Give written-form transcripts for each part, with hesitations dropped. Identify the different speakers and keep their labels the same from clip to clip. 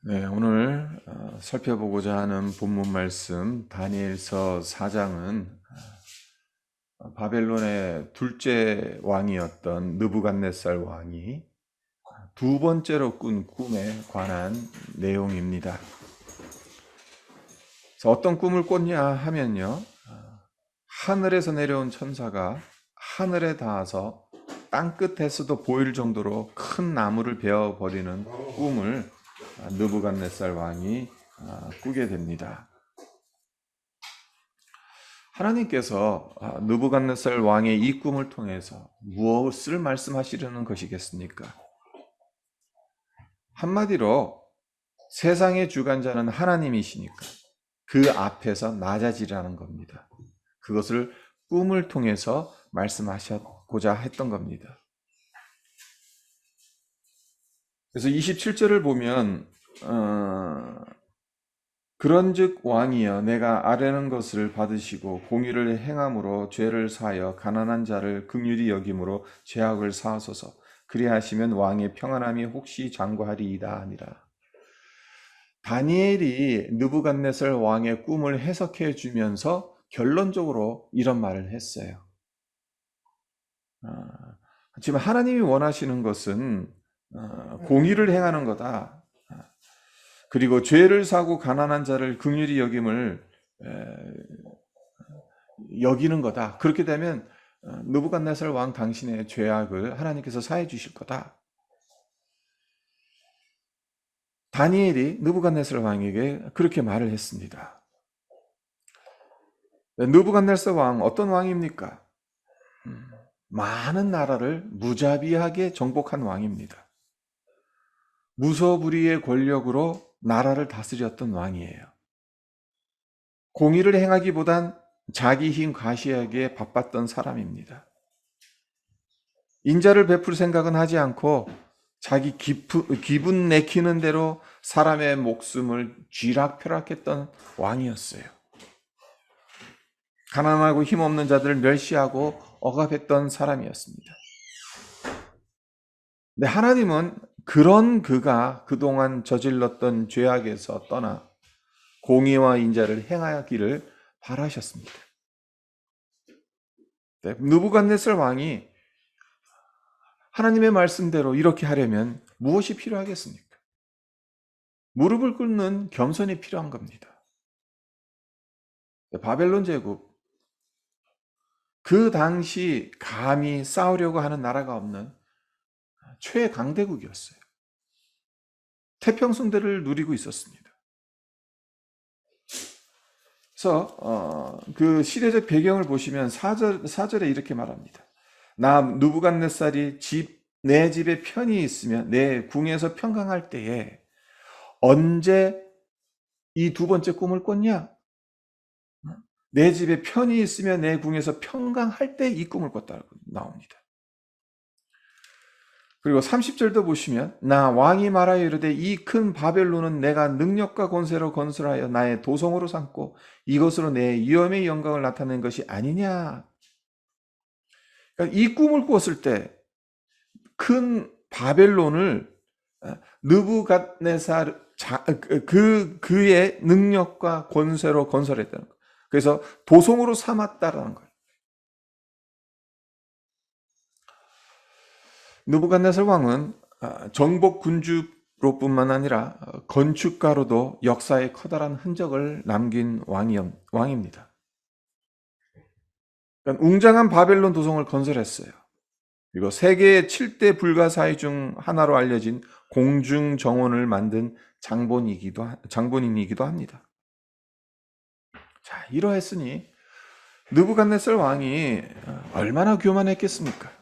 Speaker 1: 네, 오늘 살펴보고자 하는 본문 말씀 다니엘서 4장은 바벨론의 둘째 왕이었던 느부갓네살 왕이 두 번째로 꾼 꿈에 관한 내용입니다. 그래서 어떤 꿈을 꿨냐 하면요, 하늘에서 내려온 천사가 하늘에 닿아서 땅끝에서도 보일 정도로 큰 나무를 베어버리는 꿈을 느부갓네살 왕이 꾸게 됩니다. 하나님께서 느부갓네살 왕의 이 꿈을 통해서 무엇을 말씀하시려는 것이겠습니까? 한마디로 세상의 주관자는 하나님이시니까 그 앞에서 낮아지라는 겁니다. 그것을 꿈을 통해서 말씀하셨고자 했던 겁니다. 그래서 27절을 보면 그런즉 왕이여 내가 아뢰는 것을 받으시고 공의를 행함으로 죄를 사하여 가난한 자를 긍휼히 여김으로 죄악을 사하소서. 그리하시면 왕의 평안함이 혹시 장구하리이다 하니라. 다니엘이 느부갓네살 왕의 꿈을 해석해 주면서 결론적으로 이런 말을 했어요. 지금 하나님이 원하시는 것은 공의를 행하는 거다. 그리고 죄를 사고 가난한 자를 긍휼히 여김을 여기는 거다. 그렇게 되면 느부갓네살 왕 당신의 죄악을 하나님께서 사해 주실 거다. 다니엘이 느부갓네살 왕에게 그렇게 말을 했습니다. 느부갓네살 왕 어떤 왕입니까? 많은 나라를 무자비하게 정복한 왕입니다. 무소불위의 권력으로 나라를 다스렸던 왕이에요. 공의를 행하기보단 자기 힘 과시하기에 바빴던 사람입니다. 인자를 베풀 생각은 하지 않고 자기 기분 내키는 대로 사람의 목숨을 쥐락펴락했던 왕이었어요. 가난하고 힘없는 자들을 멸시하고 억압했던 사람이었습니다. 근데 하나님은 그런 그가 그동안 저질렀던 죄악에서 떠나 공의와 인자를 행하기를 바라셨습니다. 느부갓네살 왕이 하나님의 말씀대로 이렇게 하려면 무엇이 필요하겠습니까? 무릎을 꿇는 겸손이 필요한 겁니다. 바벨론 제국, 그 당시 감히 싸우려고 하는 나라가 없는 최강대국이었어요. 태평성대를 누리고 있었습니다. 그래서 그 시대적 배경을 보시면 4절에 이렇게 말합니다. 나 느부갓네살이 내 집에 편히 있으며 내 궁에서 평강할 때에 언제 이 두 번째 꿈을 꿨냐? 내 집에 편히 있으며 내 궁에서 평강할 때 이 꿈을 꿨다고 나옵니다. 그리고 30절도 보시면 나 왕이 말하여 이르되 이 큰 바벨론은 내가 능력과 권세로 건설하여 나의 도성으로 삼고 이것으로 내 위엄의 영광을 나타낸 것이 아니냐. 그러니까 이 꿈을 꿨을 때 큰 바벨론을 느부갓네살 그의 능력과 권세로 건설했다는 거예요. 그래서 도성으로 삼았다라는 거예요. 느부갓네살 왕은 정복 군주로뿐만 아니라 건축가로도 역사에 커다란 흔적을 남긴 왕입니다. 그러니까 웅장한 바벨론 도성을 건설했어요. 그리고 세계의 7대 불가사의 중 하나로 알려진 공중 정원을 만든 장본인이기도 합니다. 자, 이러했으니 느부갓네살 왕이 얼마나 교만했겠습니까?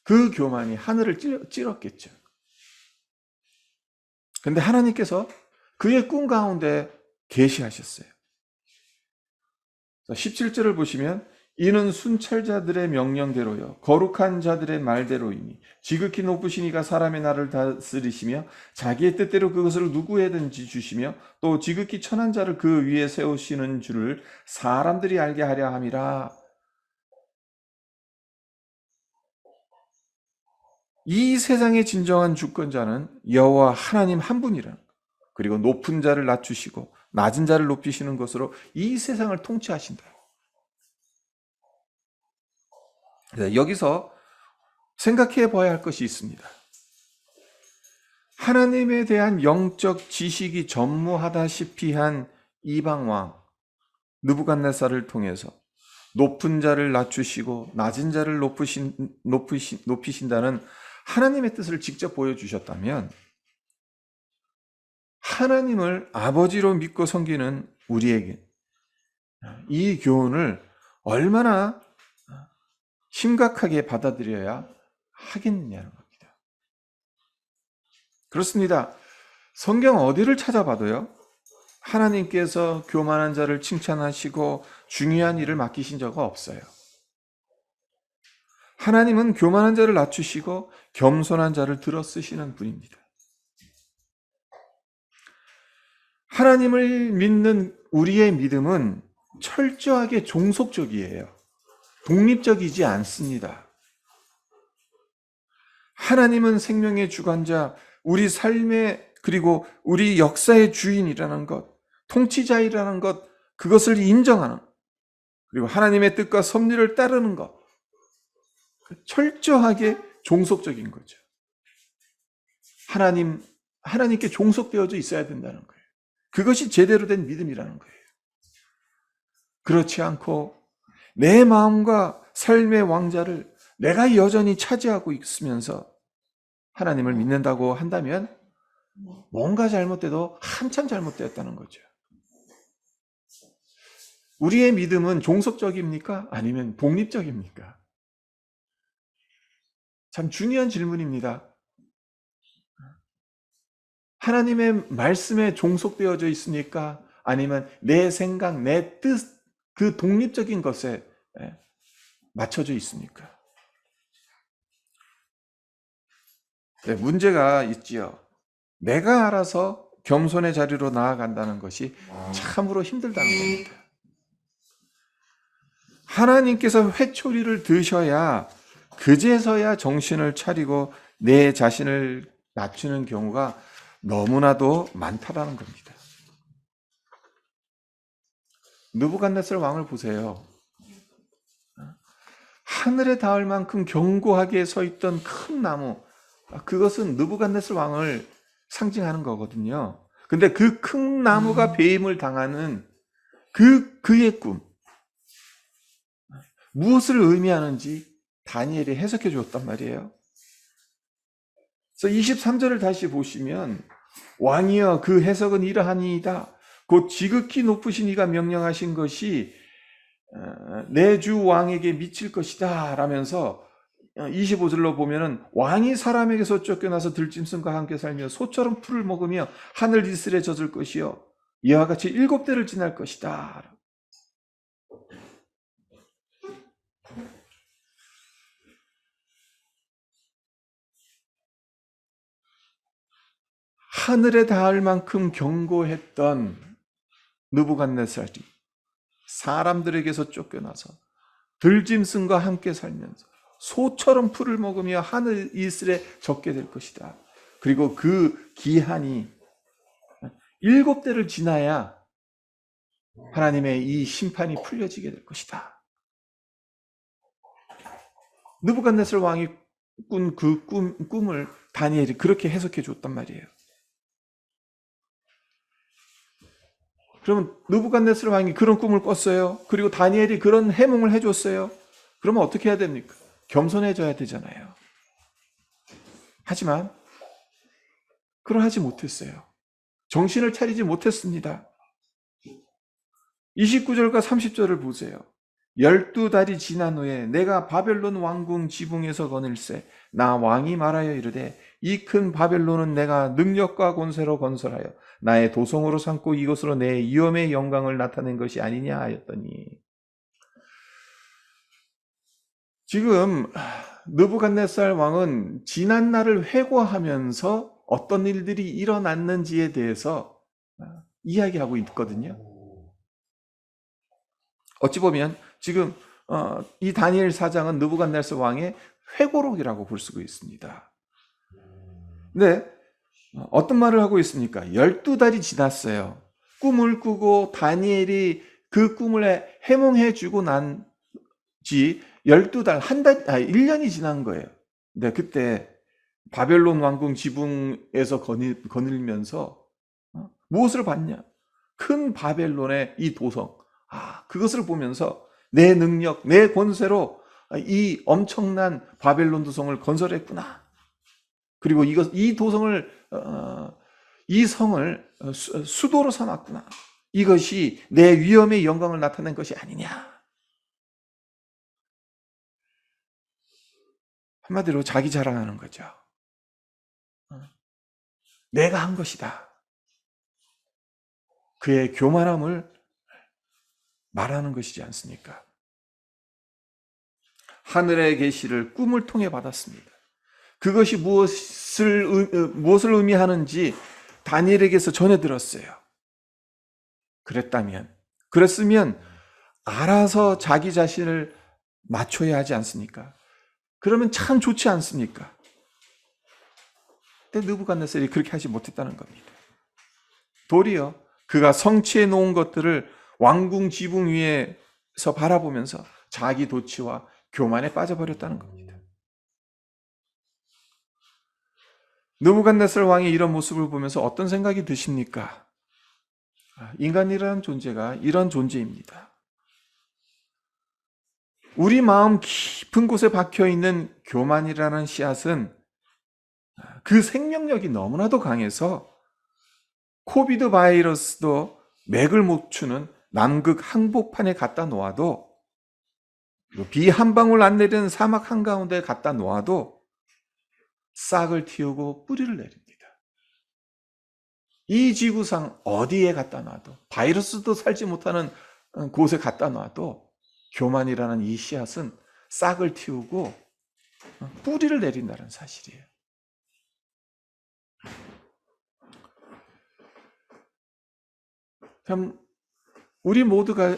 Speaker 1: 그 교만이 하늘을 찌렀겠죠. 근데 하나님께서 그의 꿈 가운데 계시하셨어요. 17절을 보시면 이는 순찰자들의 명령대로요 거룩한 자들의 말대로이니 지극히 높으신 이가 사람의 날을 다스리시며 자기의 뜻대로 그것을 누구에든지 주시며 또 지극히 천한 자를 그 위에 세우시는 줄을 사람들이 알게 하려 함이라. 이 세상의 진정한 주권자는 여호와 하나님 한 분이라. 그리고 높은 자를 낮추시고 낮은 자를 높이시는 것으로 이 세상을 통치하신다. 여기서 생각해 봐야 할 것이 있습니다. 하나님에 대한 영적 지식이 전무하다시피 한 이방왕 느부갓네살을 통해서 높은 자를 낮추시고 낮은 자를 높이신다는 하나님의 뜻을 직접 보여주셨다면 하나님을 아버지로 믿고 섬기는 우리에게 이 교훈을 얼마나 심각하게 받아들여야 하겠느냐는 겁니다. 그렇습니다. 성경 어디를 찾아봐도요, 하나님께서 교만한 자를 칭찬하시고 중요한 일을 맡기신 적 없어요. 하나님은 교만한 자를 낮추시고 겸손한 자를 들어 쓰시는 분입니다. 하나님을 믿는 우리의 믿음은 철저하게 종속적이에요. 독립적이지 않습니다. 하나님은 생명의 주관자, 우리 삶의 그리고 우리 역사의 주인이라는 것, 통치자이라는 것, 그것을 인정하는, 그리고 하나님의 뜻과 섭리를 따르는 것, 철저하게 종속적인 거죠. 하나님께 종속되어져 있어야 된다는 거예요. 그것이 제대로 된 믿음이라는 거예요. 그렇지 않고 내 마음과 삶의 왕자를 내가 여전히 차지하고 있으면서 하나님을 믿는다고 한다면 뭔가 잘못돼도 한참 잘못되었다는 거죠. 우리의 믿음은 종속적입니까? 아니면 독립적입니까? 참 중요한 질문입니다. 하나님의 말씀에 종속되어져 있습니까? 아니면 내 생각, 내 뜻, 그 독립적인 것에 맞춰져 있습니까? 네, 문제가 있지요. 내가 알아서 겸손의 자리로 나아간다는 것이 참으로 힘들다는 겁니다. 하나님께서 회초리를 드셔야 그제서야 정신을 차리고 내 자신을 낮추는 경우가 너무나도 많다라는 겁니다. 느부갓네살 왕을 보세요. 하늘에 닿을 만큼 견고하게 서 있던 큰 나무, 그것은 느부갓네살 왕을 상징하는 거거든요. 근데 그 큰 나무가 배임을 당하는 그의 꿈, 무엇을 의미하는지 다니엘이 해석해 주었단 말이에요. 그래서 23절을 다시 보시면 왕이여 그 해석은 이러하니이다. 곧 지극히 높으신 이가 명령하신 것이 내 주 왕에게 미칠 것이다 라면서 25절로 보면은 왕이 사람에게서 쫓겨나서 들짐승과 함께 살며 소처럼 풀을 먹으며 하늘 이슬에 젖을 것이요 이와 같이 7대를 지날 것이다. 하늘에 닿을 만큼 견고했던 느부갓네살이 사람들에게서 쫓겨나서 들짐승과 함께 살면서 소처럼 풀을 먹으며 하늘 이슬에 젖게 될 것이다. 그리고 그 기한이 7대를 지나야 하나님의 이 심판이 풀려지게 될 것이다. 느부갓네살 왕이 꾼 그 꿈을 다니엘이 그렇게 해석해 줬단 말이에요. 그러면 느부갓네살 왕이 그런 꿈을 꿨어요. 그리고 다니엘이 그런 해몽을 해줬어요. 그러면 어떻게 해야 됩니까? 겸손해져야 되잖아요. 하지만 그러하지 못했어요. 정신을 차리지 못했습니다. 29절과 30절을 보세요. 12달이 지난 후에 내가 바벨론 왕궁 지붕에서 거닐세 나 왕이 말하여 이르되 이 큰 바벨론은 내가 능력과 권세로 건설하여 나의 도성으로 삼고 이것으로 내 위엄의 영광을 나타낸 것이 아니냐 하였더니, 지금 느부갓네살 왕은 지난 날을 회고하면서 어떤 일들이 일어났는지에 대해서 이야기하고 있거든요. 어찌 보면 지금 이 다니엘 4장은 느부갓네살 왕의 회고록이라고 볼 수가 있습니다. 근데 어떤 말을 하고 있습니까? 12달이 지났어요. 꿈을 꾸고 다니엘이 그 꿈을 해몽해주고 난 지 12달, 1년이 지난 거예요. 근데 그때 바벨론 왕궁 지붕에서 거닐면서 무엇을 봤냐? 큰 바벨론의 이 도성. 그것을 보면서 내 능력, 내 권세로 이 엄청난 바벨론 도성을 건설했구나. 그리고 이 도성을, 이 성을 수도로 삼았구나. 이것이 내 위엄의 영광을 나타낸 것이 아니냐. 한마디로 자기 자랑하는 거죠. 내가 한 것이다. 그의 교만함을 말하는 것이지 않습니까? 하늘의 계시를 꿈을 통해 받았습니다. 그것이 무엇을 의미하는지 다니엘에게서 전해 들었어요. 그랬으면 알아서 자기 자신을 맞춰야 하지 않습니까? 그러면 참 좋지 않습니까? 근데 느부갓네살이 그렇게 하지 못했다는 겁니다. 도리어 그가 성취해 놓은 것들을 왕궁 지붕 위에서 바라보면서 자기 도취와 교만에 빠져버렸다는 겁니다. 느부갓네살 왕의 이런 모습을 보면서 어떤 생각이 드십니까? 인간이라는 존재가 이런 존재입니다. 우리 마음 깊은 곳에 박혀있는 교만이라는 씨앗은 그 생명력이 너무나도 강해서 코비드 바이러스도 맥을 못 추는 남극 항복판에 갖다 놓아도, 비 한 방울 안 내리는 사막 한가운데 갖다 놓아도 싹을 틔우고 뿌리를 내립니다. 이 지구상 어디에 갖다 놔도, 바이러스도 살지 못하는 곳에 갖다 놔도 교만이라는 이 씨앗은 싹을 틔우고 뿌리를 내린다는 사실이에요. 참 우리 모두가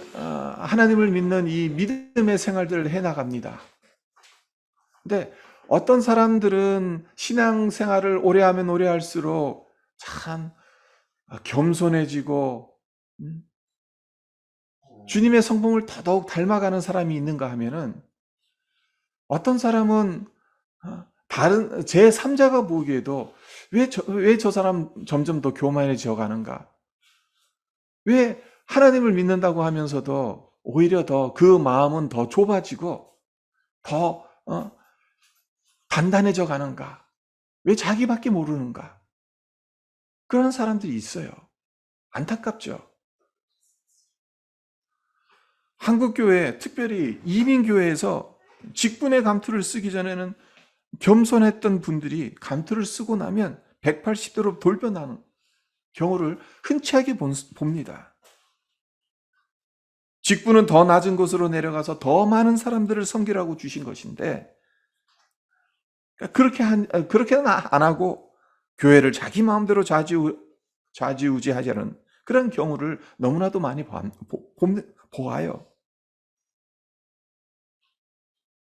Speaker 1: 하나님을 믿는 이 믿음의 생활들을 해나갑니다. 근데 어떤 사람들은 신앙생활을 오래 하면 오래 할수록 참 겸손해지고 주님의 성품을 더더욱 닮아가는 사람이 있는가 하면은, 어떤 사람은 다른 제3자가 보기에도 왜 저 사람 점점 더 교만해져 가는가? 왜 하나님을 믿는다고 하면서도 오히려 더 그 마음은 더 좁아지고 더 단단해져 가는가? 왜 자기밖에 모르는가? 그런 사람들이 있어요. 안타깝죠. 한국교회, 특별히 이민교회에서 직분의 감투를 쓰기 전에는 겸손했던 분들이 감투를 쓰고 나면 180도로 돌변하는 경우를 흔치하게 봅니다. 직분은 더 낮은 곳으로 내려가서 더 많은 사람들을 섬기라고 주신 것인데, 그렇게는 안 하고 교회를 자기 마음대로 좌지우지하자는 그런 경우를 너무나도 많이 보아요.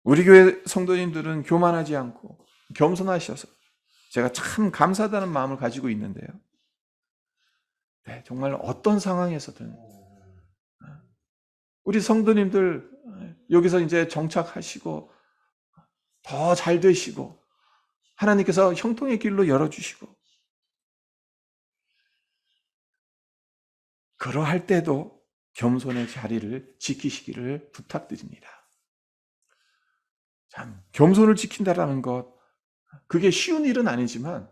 Speaker 1: 우리 교회 성도님들은 교만하지 않고 겸손하셔서 제가 참 감사하다는 마음을 가지고 있는데요. 네, 정말 어떤 상황에서든 우리 성도님들 여기서 이제 정착하시고 더 잘 되시고 하나님께서 형통의 길로 열어주시고, 그러할 때도 겸손의 자리를 지키시기를 부탁드립니다. 참 겸손을 지킨다라는 것, 그게 쉬운 일은 아니지만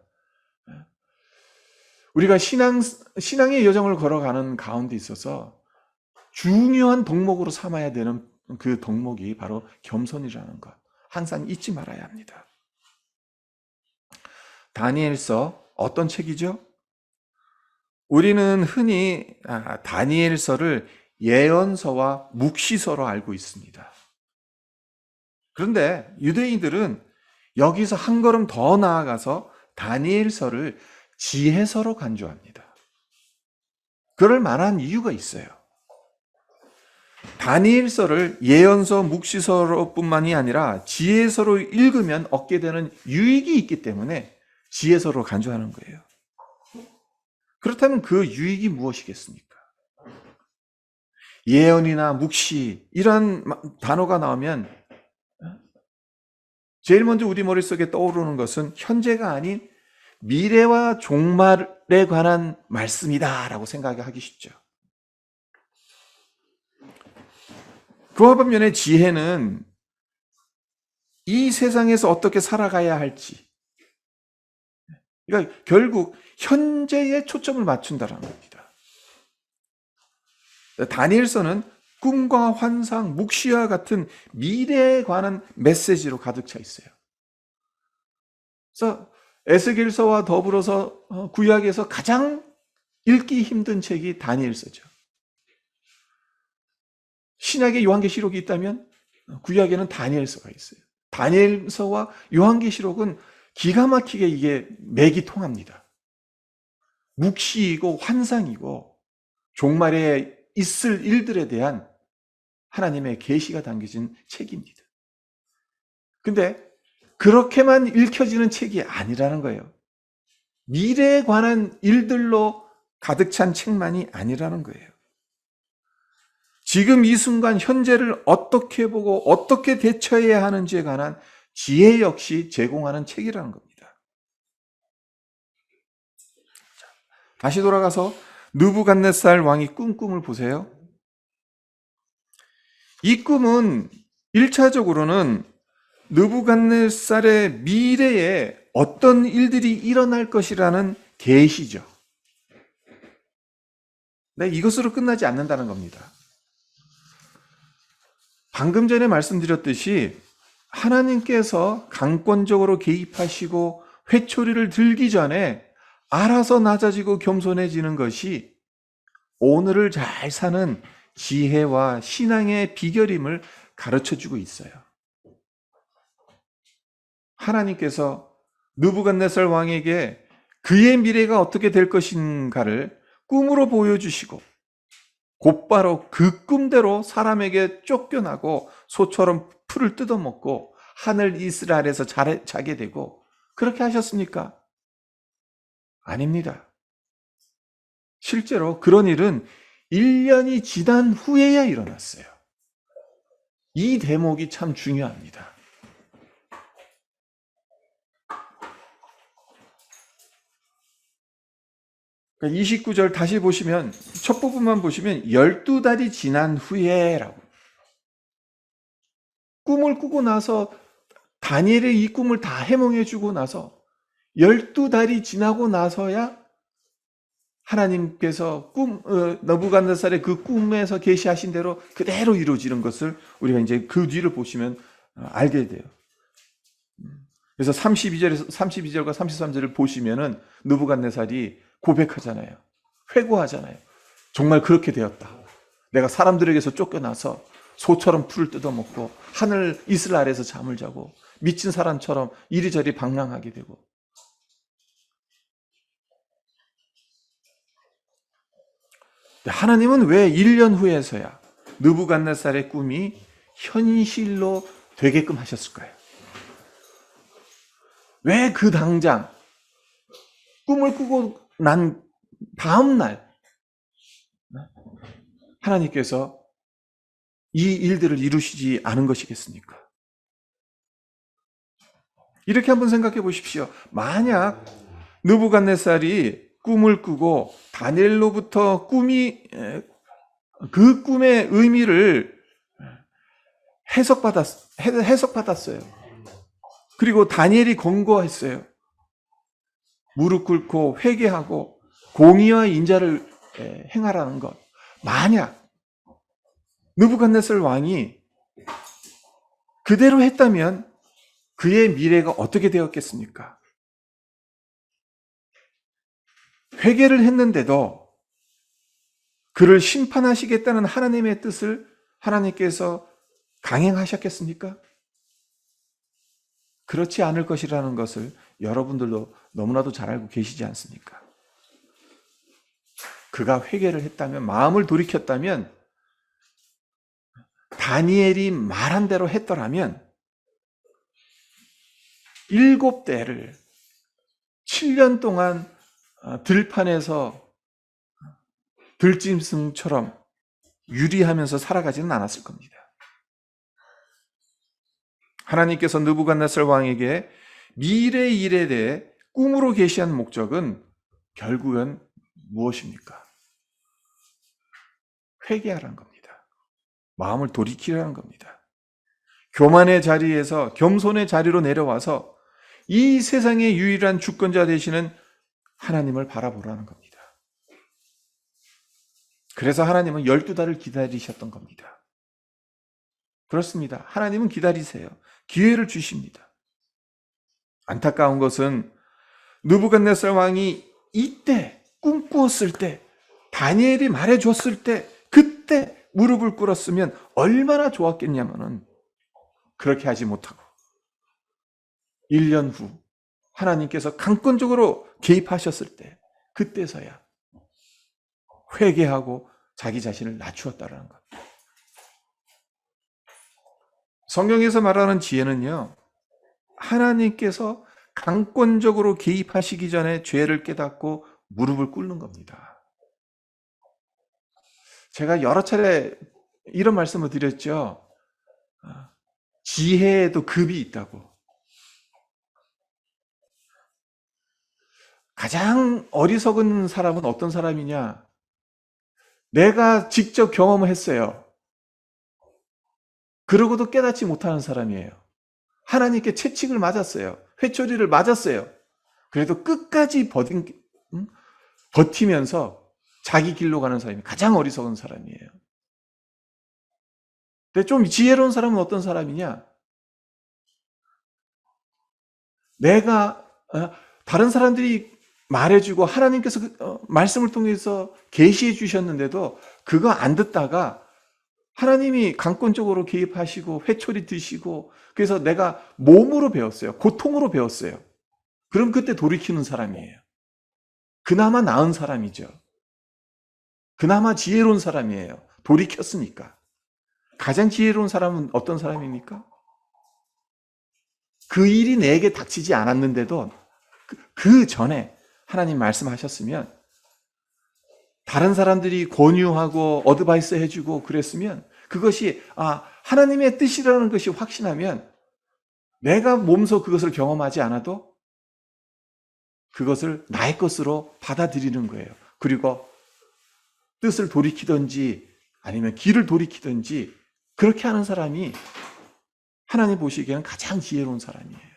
Speaker 1: 우리가 신앙의 여정을 걸어가는 가운데 있어서 중요한 덕목으로 삼아야 되는 그 덕목이 바로 겸손이라는 것, 항상 잊지 말아야 합니다. 다니엘서 어떤 책이죠? 우리는 흔히 다니엘서를 예언서와 묵시서로 알고 있습니다. 그런데 유대인들은 여기서 한 걸음 더 나아가서 다니엘서를 지혜서로 간주합니다. 그럴 만한 이유가 있어요. 다니엘서를 예언서, 묵시서로뿐만이 아니라 지혜서로 읽으면 얻게 되는 유익이 있기 때문에 지혜서로 간주하는 거예요. 그렇다면 그 유익이 무엇이겠습니까? 예언이나 묵시 이런 단어가 나오면 제일 먼저 우리 머릿속에 떠오르는 것은 현재가 아닌 미래와 종말에 관한 말씀이다라고 생각하기 쉽죠. 그와 반면에 지혜는 이 세상에서 어떻게 살아가야 할지, 그러니까 결국 현재에 초점을 맞춘다는 겁니다. 다니엘서는 꿈과 환상, 묵시와 같은 미래에 관한 메시지로 가득 차 있어요. 그래서 에스겔서와 더불어서 구약에서 가장 읽기 힘든 책이 다니엘서죠. 신약에 요한계시록이 있다면 구약에는 다니엘서가 있어요. 다니엘서와 요한계시록은 기가 막히게 이게 맥이 통합니다. 묵시이고 환상이고 종말에 있을 일들에 대한 하나님의 계시가 담겨진 책입니다. 근데 그렇게만 읽혀지는 책이 아니라는 거예요. 미래에 관한 일들로 가득 찬 책만이 아니라는 거예요. 지금 이 순간 현재를 어떻게 보고 어떻게 대처해야 하는지에 관한 지혜 역시 제공하는 책이라는 겁니다. 다시 돌아가서 느부갓네살 왕이 꾼 꿈을 보세요. 이 꿈은 1차적으로는 느부갓네살의 미래에 어떤 일들이 일어날 것이라는 계시죠. 네, 이것으로 끝나지 않는다는 겁니다. 방금 전에 말씀드렸듯이 하나님께서 강권적으로 개입하시고 회초리를 들기 전에 알아서 낮아지고 겸손해지는 것이 오늘을 잘 사는 지혜와 신앙의 비결임을 가르쳐주고 있어요. 하나님께서 느부갓네살 왕에게 그의 미래가 어떻게 될 것인가를 꿈으로 보여주시고 곧바로 그 꿈대로 사람에게 쫓겨나고 소처럼 풀을 뜯어먹고 하늘 이스라엘에서 자게 되고 그렇게 하셨습니까? 아닙니다. 실제로 그런 일은 1년이 지난 후에야 일어났어요. 이 대목이 참 중요합니다. 29절 다시 보시면 첫 부분만 보시면 12달이 지난 후에라고. 꿈을 꾸고 나서 다니엘의 이 꿈을 다 해몽해 주고 나서 12달이 지나고 나서야 하나님께서 느부갓네살의 그 꿈에서 계시하신 대로 그대로 이루어지는 것을 우리가 이제 그 뒤를 보시면 알게 돼요. 그래서 32절과 33절을 보시면은 느부갓네살이 고백하잖아요. 회고하잖아요. 정말 그렇게 되었다. 내가 사람들에게서 쫓겨나서 소처럼 풀을 뜯어먹고 하늘 이스라엘에서 잠을 자고 미친 사람처럼 이리저리 방랑하게 되고. 하나님은 왜 1년 후에서야 느부갓네살의 꿈이 현실로 되게끔 하셨을까요? 왜 그 당장 꿈을 꾸고 난 다음 날 하나님께서 이 일들을 이루시지 않은 것이겠습니까? 이렇게 한번 생각해 보십시오. 만약 느부갓네살이 꿈을 꾸고 다니엘로부터 그 꿈의 의미를 해석받았어요. 그리고 다니엘이 권고했어요. 무릎 꿇고 회개하고 공의와 인자를 행하라는 것. 만약 느부갓네살 왕이 그대로 했다면 그의 미래가 어떻게 되었겠습니까? 회개를 했는데도 그를 심판하시겠다는 하나님의 뜻을 하나님께서 강행하셨겠습니까? 그렇지 않을 것이라는 것을 여러분들도 너무나도 잘 알고 계시지 않습니까? 그가 회개를 했다면, 마음을 돌이켰다면, 다니엘이 말한 대로 했더라면 7대를 7년 동안 들판에서 들짐승처럼 유리하면서 살아가지는 않았을 겁니다. 하나님께서 느부갓네살 왕에게 미래 일에 대해 꿈으로 계시한 목적은 결국은 무엇입니까? 회개하라는 겁니다. 마음을 돌이키라는 겁니다. 교만의 자리에서 겸손의 자리로 내려와서 이 세상의 유일한 주권자 되시는 하나님을 바라보라는 겁니다. 그래서 하나님은 12달을 기다리셨던 겁니다. 그렇습니다. 하나님은 기다리세요. 기회를 주십니다. 안타까운 것은 느부갓네살 왕이 이때 꿈꾸었을 때, 다니엘이 말해줬을 때, 그때 무릎을 꿇었으면 얼마나 좋았겠냐면은 그렇게 하지 못하고 1년 후 하나님께서 강권적으로 개입하셨을 때, 그때서야 회개하고 자기 자신을 낮추었다라는 것. 성경에서 말하는 지혜는요, 하나님께서 강권적으로 개입하시기 전에 죄를 깨닫고 무릎을 꿇는 겁니다. 제가 여러 차례 이런 말씀을 드렸죠. 지혜에도 급이 있다고. 가장 어리석은 사람은 어떤 사람이냐? 내가 직접 경험을 했어요. 그러고도 깨닫지 못하는 사람이에요. 하나님께 채찍을 맞았어요. 회초리를 맞았어요. 그래도 끝까지 버티면서 자기 길로 가는 사람이 가장 어리석은 사람이에요. 근데 좀 지혜로운 사람은 어떤 사람이냐? 내가 다른 사람들이 말해주고 하나님께서 말씀을 통해서 계시해 주셨는데도 그거 안 듣다가 하나님이 강권적으로 개입하시고 회초리 드시고 그래서 내가 몸으로 배웠어요. 고통으로 배웠어요. 그럼 그때 돌이키는 사람이에요. 그나마 나은 사람이죠. 그나마 지혜로운 사람이에요. 돌이켰으니까. 가장 지혜로운 사람은 어떤 사람입니까? 그 일이 내게 닥치지 않았는데도 그 전에 하나님 말씀하셨으면 다른 사람들이 권유하고 어드바이스 해주고 그랬으면 그것이 하나님의 뜻이라는 것이 확신하면 내가 몸소 그것을 경험하지 않아도 그것을 나의 것으로 받아들이는 거예요. 그리고 뜻을 돌이키든지 아니면 길을 돌이키든지 그렇게 하는 사람이 하나님 보시기에는 가장 지혜로운 사람이에요.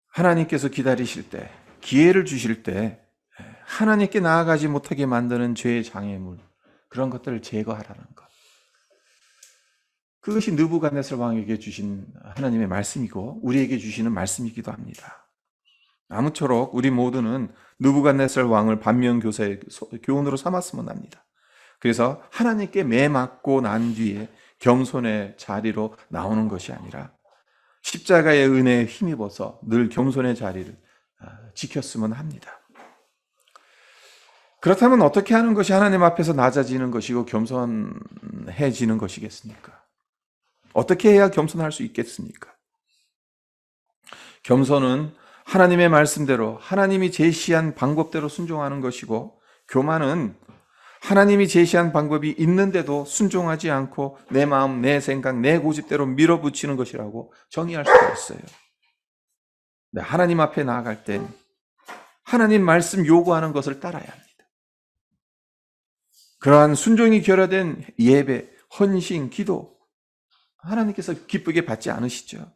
Speaker 1: 하나님께서 기다리실 때, 기회를 주실 때 하나님께 나아가지 못하게 만드는 죄의 장애물, 그런 것들을 제거하라는 것. 그것이 느부갓네살 왕에게 주신 하나님의 말씀이고 우리에게 주시는 말씀이기도 합니다. 아무쪼록 우리 모두는 느부갓네살 왕을 반면교사의 교훈으로 삼았으면 합니다. 그래서 하나님께 매맞고 난 뒤에 겸손의 자리로 나오는 것이 아니라 십자가의 은혜에 힘입어서 늘 겸손의 자리를 지켰으면 합니다. 그렇다면 어떻게 하는 것이 하나님 앞에서 낮아지는 것이고 겸손해지는 것이겠습니까? 어떻게 해야 겸손할 수 있겠습니까? 겸손은 하나님의 말씀대로 하나님이 제시한 방법대로 순종하는 것이고, 교만은 하나님이 제시한 방법이 있는데도 순종하지 않고 내 마음, 내 생각, 내 고집대로 밀어붙이는 것이라고 정의할 수가 있어요. 하나님 앞에 나아갈 땐 하나님 말씀 요구하는 것을 따라야 합니다. 그러한 순종이 결여된 예배, 헌신, 기도, 하나님께서 기쁘게 받지 않으시죠.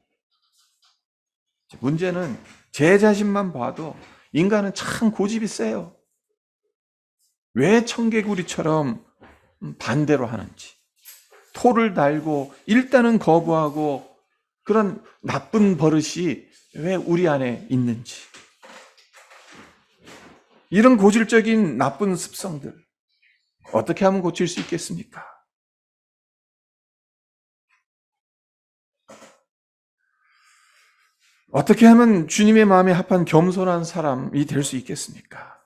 Speaker 1: 문제는 제 자신만 봐도 인간은 참 고집이 세요. 왜 청개구리처럼 반대로 하는지, 토를 달고 일단은 거부하고 그런 나쁜 버릇이 왜 우리 안에 있는지, 이런 고질적인 나쁜 습성들 어떻게 하면 고칠 수 있겠습니까? 어떻게 하면 주님의 마음에 합한 겸손한 사람이 될 수 있겠습니까?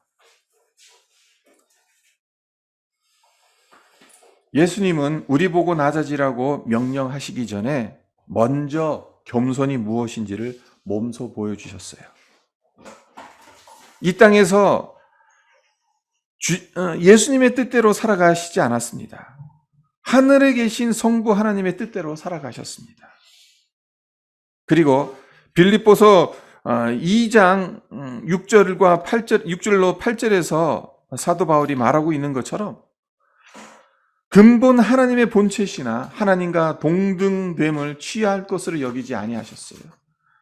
Speaker 1: 예수님은 우리 보고 낮아지라고 명령하시기 전에 먼저 겸손이 무엇인지를 몸소 보여주셨어요. 이 땅에서 예수님의 뜻대로 살아가시지 않았습니다. 하늘에 계신 성부 하나님의 뜻대로 살아가셨습니다. 그리고 빌립보서 2장 6절과 8절, 6절로 8절에서 사도 바울이 말하고 있는 것처럼 근본 하나님의 본체시나 하나님과 동등됨을 취할 것으로 여기지 아니하셨어요.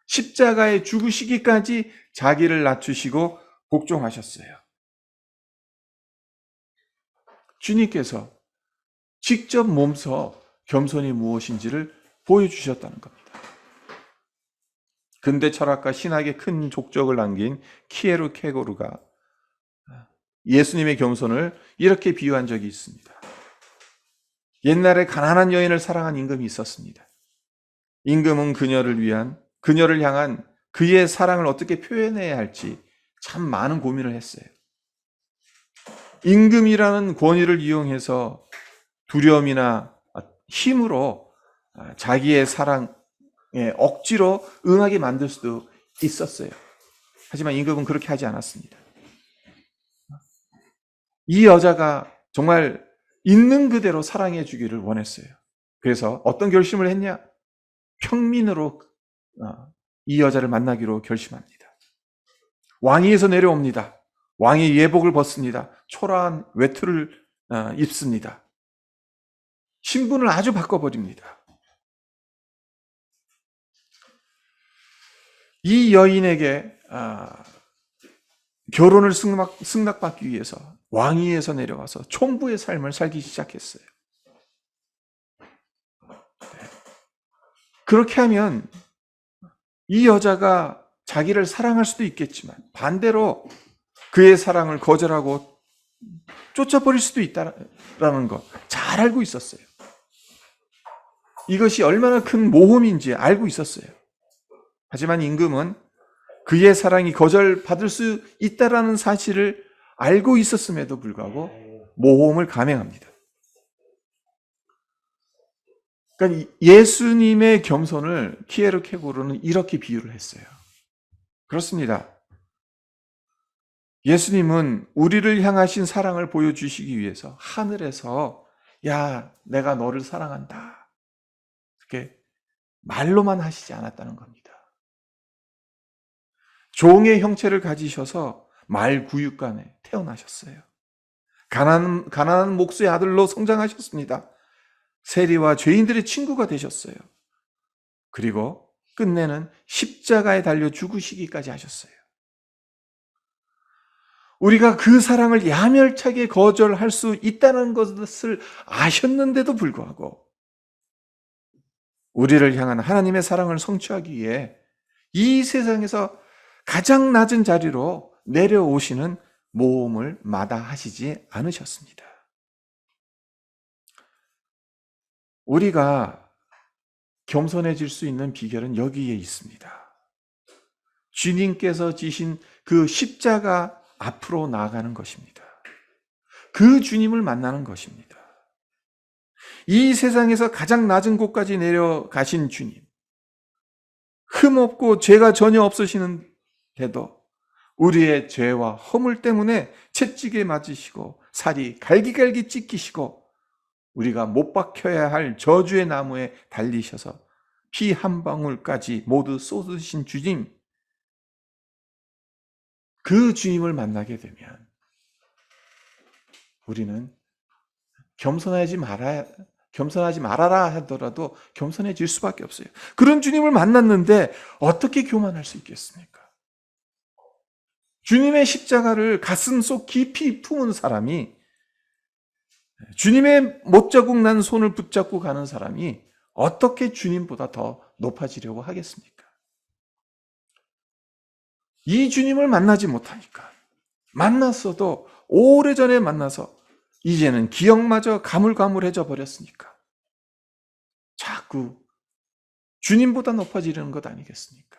Speaker 1: 십자가에 죽으시기까지 자기를 낮추시고 복종하셨어요. 주님께서 직접 몸소 겸손이 무엇인지를 보여주셨다는 겁니다. 근대 철학가 신학의 큰 족적을 남긴 키에르 케고르가 예수님의 겸손을 이렇게 비유한 적이 있습니다. 옛날에 가난한 여인을 사랑한 임금이 있었습니다. 임금은 그녀를 향한 그의 사랑을 어떻게 표현해야 할지 참 많은 고민을 했어요. 임금이라는 권위를 이용해서 두려움이나 힘으로 자기의 사랑에 억지로 응하게 만들 수도 있었어요. 하지만 임금은 그렇게 하지 않았습니다. 이 여자가 정말 있는 그대로 사랑해 주기를 원했어요. 그래서 어떤 결심을 했냐? 평민으로 이 여자를 만나기로 결심합니다. 왕위에서 내려옵니다. 왕의 예복을 벗습니다. 초라한 외투를 입습니다. 신분을 아주 바꿔버립니다. 이 여인에게 결혼을 승낙받기 위해서 왕위에서 내려와서 총부의 삶을 살기 시작했어요. 그렇게 하면 이 여자가 자기를 사랑할 수도 있겠지만 반대로 그의 사랑을 거절하고 쫓아버릴 수도 있다라는 거 잘 알고 있었어요. 이것이 얼마나 큰 모험인지 알고 있었어요. 하지만 임금은 그의 사랑이 거절받을 수 있다라는 사실을 알고 있었음에도 불구하고 모험을 감행합니다. 그러니까 예수님의 겸손을 키에르 케고르는 이렇게 비유를 했어요. 그렇습니다. 예수님은 우리를 향하신 사랑을 보여주시기 위해서 하늘에서 야, 내가 너를 사랑한다. 그렇게 말로만 하시지 않았다는 겁니다. 종의 형체를 가지셔서 말구육간에 태어나셨어요. 가난한 목수의 아들로 성장하셨습니다. 세리와 죄인들의 친구가 되셨어요. 그리고 끝내는 십자가에 달려 죽으시기까지 하셨어요. 우리가 그 사랑을 야멸차게 거절할 수 있다는 것을 아셨는데도 불구하고 우리를 향한 하나님의 사랑을 성취하기 위해 이 세상에서 가장 낮은 자리로 내려오시는 모험을 마다하시지 않으셨습니다. 우리가 겸손해질 수 있는 비결은 여기에 있습니다. 주님께서 지신 그 십자가 앞으로 나아가는 것입니다. 그 주님을 만나는 것입니다. 이 세상에서 가장 낮은 곳까지 내려가신 주님, 흠없고 죄가 전혀 없으시는데도 우리의 죄와 허물 때문에 채찍에 맞으시고 살이 갈기갈기 찢기시고 우리가 못 박혀야 할 저주의 나무에 달리셔서 피 한 방울까지 모두 쏟으신 주님, 그 주님을 만나게 되면 우리는 겸손하지 말아라 하더라도 겸손해질 수밖에 없어요. 그런 주님을 만났는데 어떻게 교만할 수 있겠습니까? 주님의 십자가를 가슴속 깊이 품은 사람이, 주님의 못자국 난 손을 붙잡고 가는 사람이 어떻게 주님보다 더 높아지려고 하겠습니까? 이 주님을 만나지 못하니까, 만났어도 오래전에 만나서 이제는 기억마저 가물가물해져 버렸으니까 자꾸 주님보다 높아지려는 것 아니겠습니까?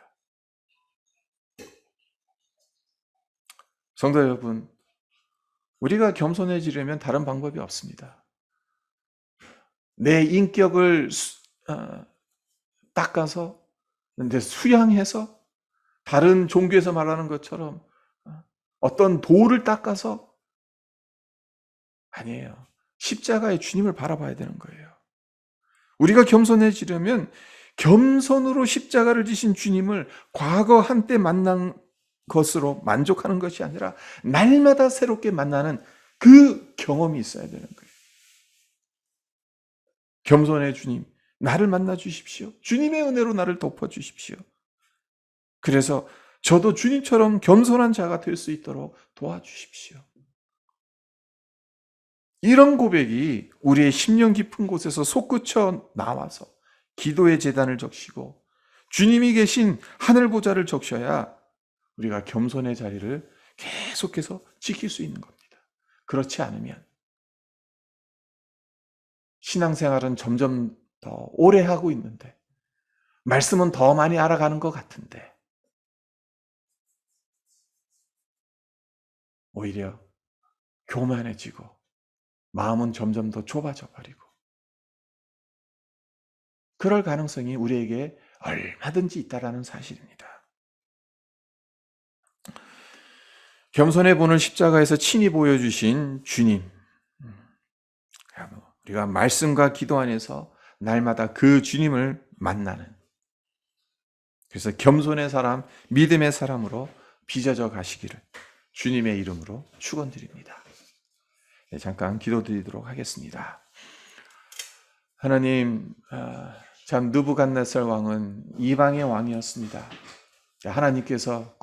Speaker 1: 성도 여러분, 우리가 겸손해지려면 다른 방법이 없습니다. 내 인격을 닦아서, 근데 수양해서, 다른 종교에서 말하는 것처럼 어떤 도를 닦아서, 아니에요. 십자가의 주님을 바라봐야 되는 거예요. 우리가 겸손해지려면 겸손으로 십자가를 지신 주님을 과거 한때 만난 것으로 만족하는 것이 아니라 날마다 새롭게 만나는 그 경험이 있어야 되는 거예요. 겸손의 주님, 나를 만나 주십시오. 주님의 은혜로 나를 덮어 주십시오. 그래서 저도 주님처럼 겸손한 자가 될 수 있도록 도와주십시오. 이런 고백이 우리의 심령 깊은 곳에서 솟구쳐 나와서 기도의 제단을 적시고 주님이 계신 하늘 보좌를 적셔야 우리가 겸손의 자리를 계속해서 지킬 수 있는 겁니다. 그렇지 않으면 신앙생활은 점점 더 오래 하고 있는데, 말씀은 더 많이 알아가는 것 같은데, 오히려 교만해지고 마음은 점점 더 좁아져 버리고, 그럴 가능성이 우리에게 얼마든지 있다라는 사실입니다. 겸손해 보는 십자가에서 친히 보여주신 주님, 우리가 말씀과 기도 안에서 날마다 그 주님을 만나는, 그래서 겸손의 사람, 믿음의 사람으로 빚어져 가시기를 주님의 이름으로 축원드립니다. 네, 잠깐 기도드리도록 하겠습니다. 하나님, 참 느부갓네살 왕은 이방의 왕이었습니다. 하나님께서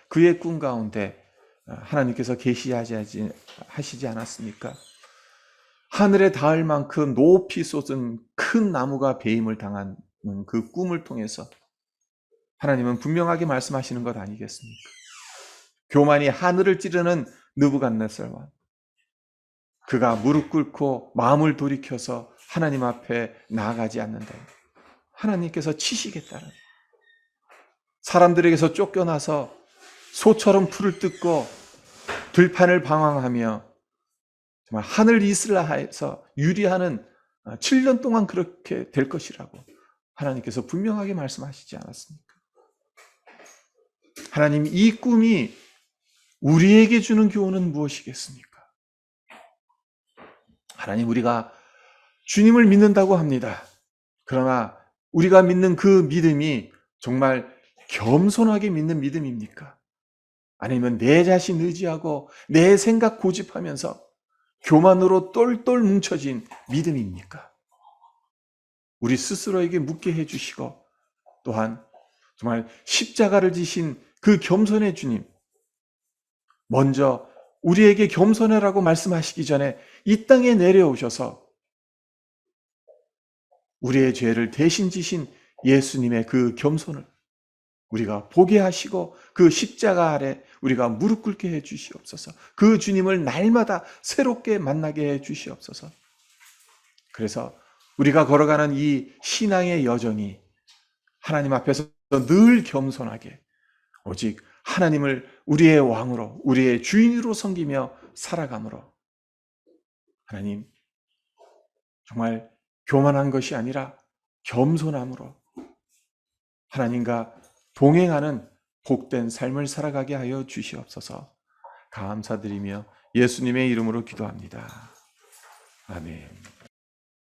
Speaker 1: 그의 꿈 가운데 하나님께서 계시하시지 않았습니까? 하늘에 닿을 만큼 높이 솟은 큰 나무가 배임을 당한 그 꿈을 통해서 하나님은 분명하게 말씀하시는 것 아니겠습니까? 교만이 하늘을 찌르는 느부갓네살 왕, 그가 무릎 꿇고 마음을 돌이켜서 하나님 앞에 나아가지 않는다. 하나님께서 치시겠다는, 사람들에게서 쫓겨나서 소처럼 풀을 뜯고 들판을 방황하며 정말 하늘 이슬라에서 유리하는 7년 동안 그렇게 될 것이라고 하나님께서 분명하게 말씀하시지 않았습니까? 하나님, 이 꿈이 우리에게 주는 교훈은 무엇이겠습니까? 하나님, 우리가 주님을 믿는다고 합니다. 그러나 우리가 믿는 그 믿음이 정말 겸손하게 믿는 믿음입니까? 아니면 내 자신 의지하고 내 생각 고집하면서 교만으로 똘똘 뭉쳐진 믿음입니까? 우리 스스로에게 묻게 해주시고, 또한 정말 십자가를 지신 그 겸손의 주님, 먼저 우리에게 겸손해라고 말씀하시기 전에 이 땅에 내려오셔서 우리의 죄를 대신 지신 예수님의 그 겸손을 우리가 보게 하시고 그 십자가 아래 우리가 무릎 꿇게 해 주시옵소서. 그 주님을 날마다 새롭게 만나게 해 주시옵소서. 그래서 우리가 걸어가는 이 신앙의 여정이 하나님 앞에서 늘 겸손하게 오직 하나님을 우리의 왕으로, 우리의 주인으로 섬기며 살아감으로 하나님, 정말 교만한 것이 아니라 겸손함으로 하나님과 동행하는 복된 삶을 살아가게 하여 주시옵소서. 감사드리며 예수님의 이름으로 기도합니다. 아멘.